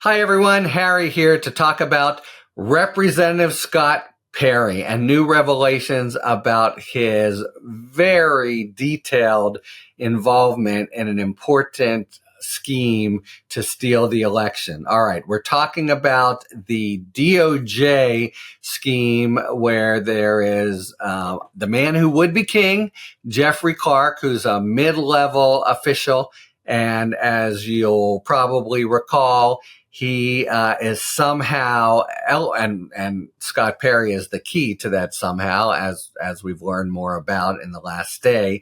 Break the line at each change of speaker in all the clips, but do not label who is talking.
Hi, everyone. Harry here to talk about Representative Scott Perry and new revelations about his very detailed involvement in an important scheme to steal the election. All right, we're talking about the DOJ scheme where there is the man who would be king, Jeffrey Clark, who's a mid-level official. And as you'll probably recall, he is somehow, and Scott Perry is the key to that somehow, as we've learned more about in the last day,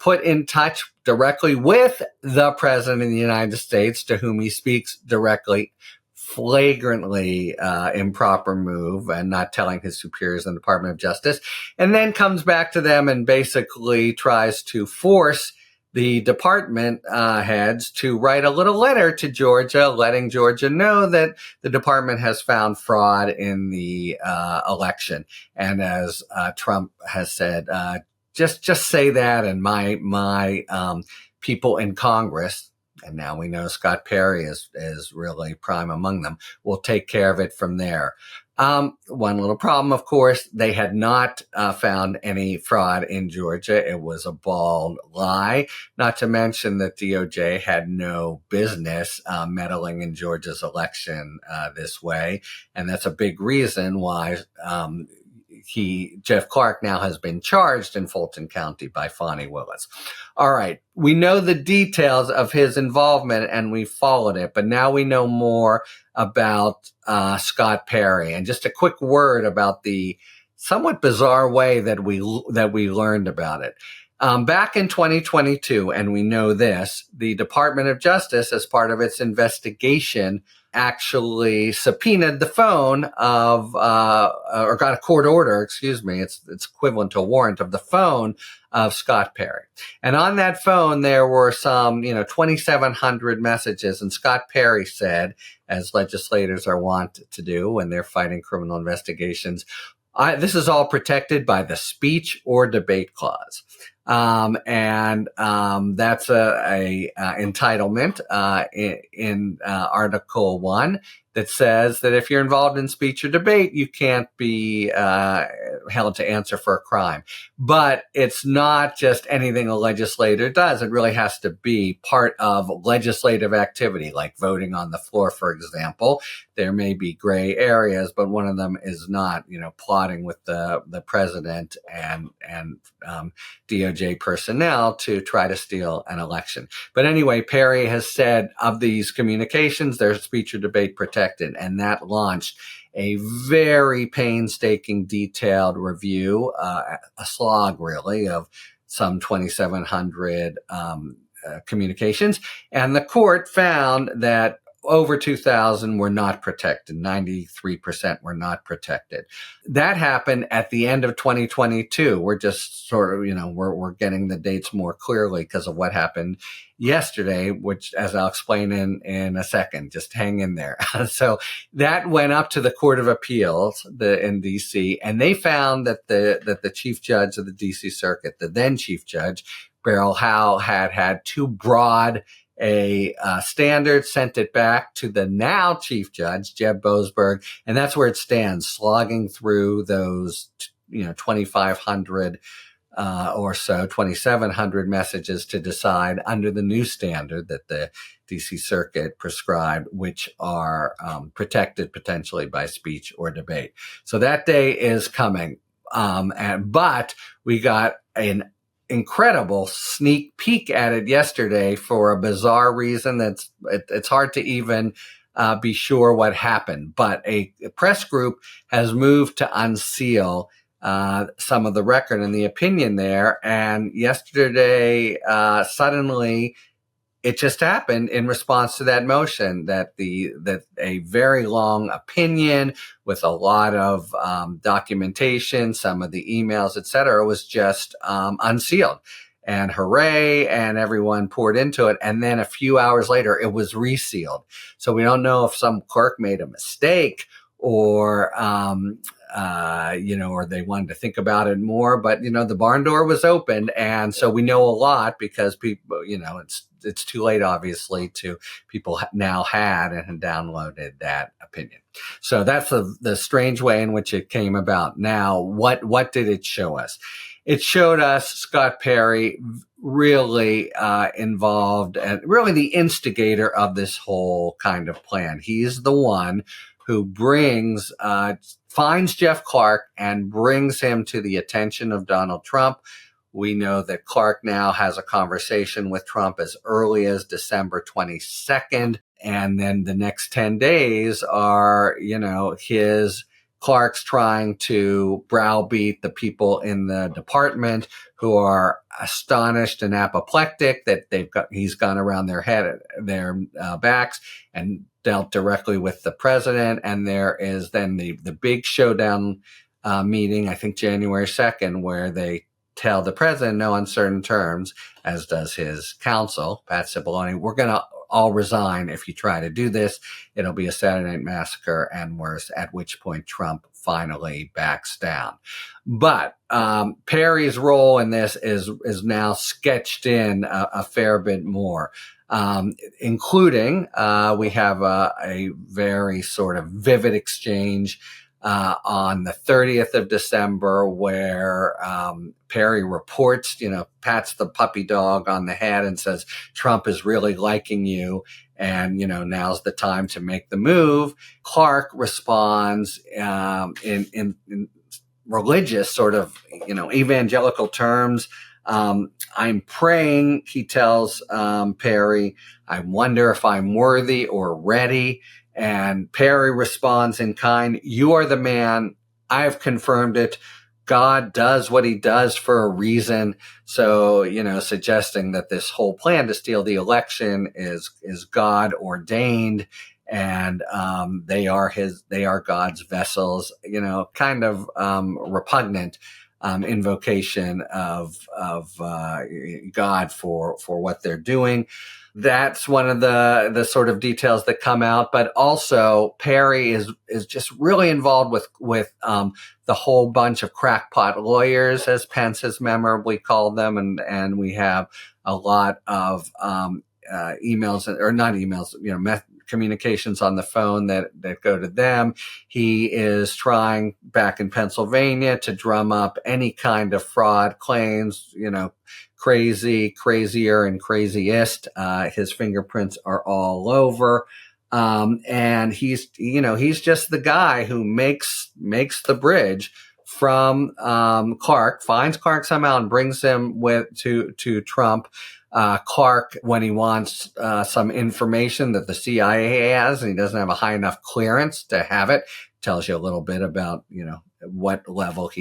put in touch directly with the President of the United States, to whom he speaks directly. Flagrantly improper move, and not telling his superiors in the Department of Justice, and then comes back to them and basically tries to force the department heads to write a little letter to Georgia, letting Georgia know that the department has found fraud in the election. And as Trump has said, just say that, and my people in Congress, and now we know Scott Perry is really prime among them, will take care of it from there. One little problem, of course, they had not found any fraud in Georgia. It was a bald lie, not to mention that DOJ had no business meddling in Georgia's election this way. And that's a big reason why Jeff Clark now has been charged in Fulton County by Fani Willis. All right. We know the details of his involvement and we followed it, but now we know more about Scott Perry. And just a quick word about the somewhat bizarre way that we learned about it. Back in 2022, and we know this, the Department of Justice, as part of its investigation, actually subpoenaed the phone of, or got a court order, it's equivalent to a warrant of the phone of Scott Perry. And on that phone, there were some, 2,700 messages. And Scott Perry said, as legislators are wont to do when they're fighting criminal investigations, this is all protected by the speech or debate clause. And that's a entitlement in Article 1 that says that if you're involved in speech or debate, you can't be held to answer for a crime. But it's not just anything a legislator does. It really has to be part of legislative activity, like voting on the floor, for example. There may be gray areas, but one of them is not, plotting with the president and DOJ personnel to try to steal an election. But anyway, Perry has said of these communications, there's speech or debate protected, and that launched a very painstaking, detailed review, a slog really of some 2,700 communications. And the court found that over 2,000 were not protected. 93% were not protected. That happened at the end of 2022. We're just sort of, we're getting the dates more clearly because of what happened yesterday, which, as I'll explain in a second, just hang in there. So that went up to the Court of Appeals in DC, and they found that the chief judge of the DC Circuit, the then chief judge, Beryl Howell, had too broad a standard, sent it back to the now chief judge, Jeb Boasberg, and that's where it stands, slogging through those 2,500 or so, 2,700 messages to decide under the new standard that the DC Circuit prescribed, which are protected potentially by speech or debate. So that day is coming, but we got an incredible sneak peek at it yesterday for a bizarre reason it's hard to even be sure what happened. But a press group has moved to unseal some of the record and the opinion there. And yesterday, suddenly, it just happened in response to that motion that a very long opinion with a lot of documentation, some of the emails, et cetera, was just unsealed. And hooray, and everyone poured into it. And then a few hours later, it was resealed. So we don't know if some clerk made a mistake or or they wanted to think about it more. But the barn door was opened, and so we know a lot because people, it's too late, obviously, to people now had and had downloaded that opinion. So that's the strange way in which it came about. Now, what did it show us? It showed us Scott Perry really involved and really the instigator of this whole kind of plan. He's the one who finds Jeff Clark and brings him to the attention of Donald Trump. We know that Clark now has a conversation with Trump as early as December 22nd. And then the next 10 days are, Clark's trying to browbeat the people in the department who are astonished and apoplectic that he's gone around their backs and dealt directly with the president. And there is then the big showdown meeting, I think January 2nd, where they tell the president no uncertain terms, as does his counsel, Pat Cipollone, we're going to all resign if you try to do this. It'll be a Saturday Night Massacre and worse, at which point Trump finally backs down. But Perry's role in this is now sketched in a fair bit more, including we have a very sort of vivid exchange on the 30th of December, where Perry reports, pats the puppy dog on the head and says, Trump is really liking you. And, now's the time to make the move. Clark responds in religious sort of, evangelical terms. I'm praying, he tells Perry, I wonder if I'm worthy or ready. And Perry responds in kind, you are the man. I have confirmed it. God does what he does for a reason. So, suggesting that this whole plan to steal the election is God ordained, and they are God's vessels, kind of repugnant invocation of God for what they're doing. That's one of the sort of details that come out, but also Perry is just really involved with the whole bunch of crackpot lawyers, as Pence has memorably called them, and we have a lot of emails, or not emails, communications on the phone that go to them. He is trying back in Pennsylvania to drum up any kind of fraud claims, crazier and craziest. His fingerprints are all over. And he's just the guy who makes the bridge from Clark, finds Clark somehow and brings him to Trump. Clark, when he wants some information that the CIA has and he doesn't have a high enough clearance to have it, tells you a little bit about, what level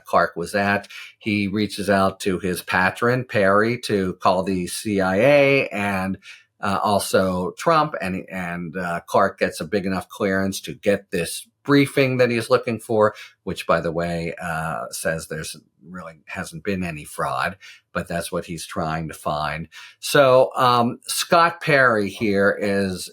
Clark was at. He reaches out to his patron, Perry, to call the CIA and also Trump, and Clark gets a big enough clearance to get this briefing that he's looking for, which, by the way, says there's really hasn't been any fraud, but that's what he's trying to find. So Scott Perry here is,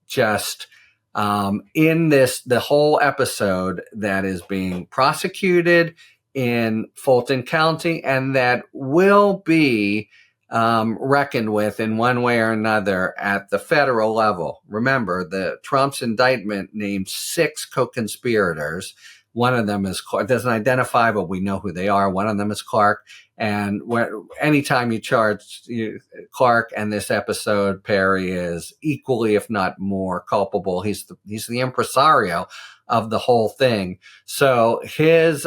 just in the whole episode that is being prosecuted in Fulton County and that will be reckoned with in one way or another at the federal level. Remember, the Trump's indictment named 6 co-conspirators. One of them is Clark. It doesn't identify, but we know who they are. One of them is Clark. And anytime you charge Clark and this episode, Perry is equally, if not more, culpable. He's the impresario of the whole thing. So his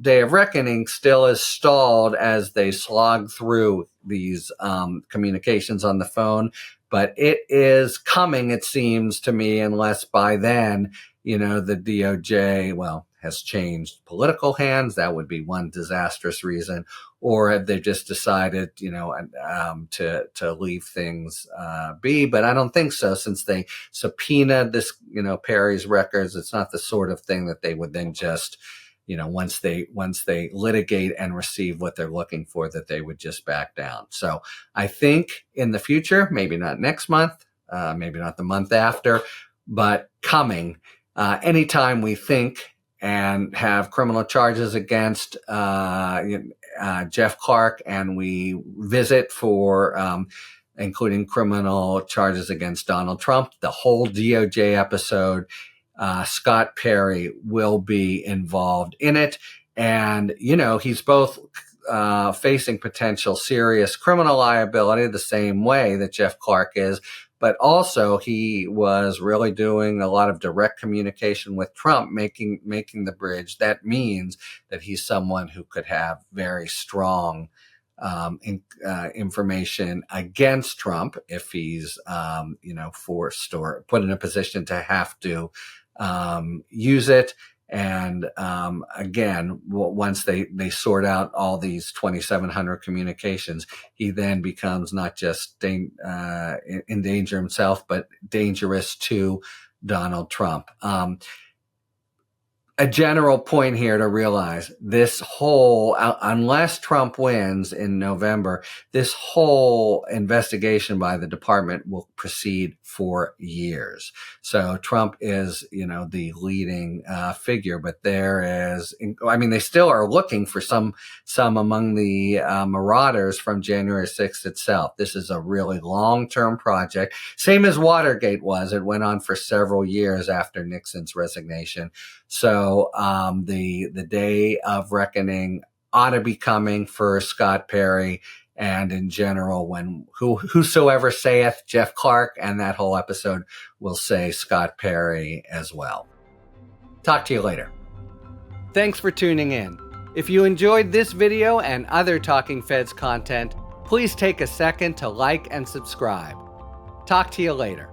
day of reckoning still is stalled as they slog through these communications on the phone. But it is coming, it seems to me, unless by then, the DOJ, has changed political hands. That would be one disastrous reason. Or have they just decided, to leave things be? But I don't think so, since they subpoenaed this, Perry's records. It's not the sort of thing that they would then just, once they litigate and receive what they're looking for, that they would just back down. So I think in the future, maybe not next month, maybe not the month after, but coming, anytime we think and have criminal charges against Jeff Clark, and we visit for including criminal charges against Donald Trump, the whole DOJ episode, Scott Perry will be involved in it. And, he's both facing potential serious criminal liability the same way that Jeff Clark is, but also he was really doing a lot of direct communication with Trump, making the bridge. That means that he's someone who could have very strong information against Trump if he's, forced or put in a position to have to use it. And again, once they sort out all these 2,700 communications, he then becomes not just in danger himself, but dangerous to Donald Trump. A general point here to realize, this whole, unless Trump wins in November, this whole investigation by the department will proceed for years. So Trump is, the leading figure, but there is, they still are looking for some among the marauders from January 6th itself. This is a really long-term project, same as Watergate was. It went on for several years after Nixon's resignation. So the day of reckoning ought to be coming for Scott Perry, and in general, when whosoever saith Jeff Clark, and that whole episode will say Scott Perry as well. Talk to you later. Thanks for tuning in. If you enjoyed this video and other Talking Feds content, please take a second to like and subscribe. Talk to you later.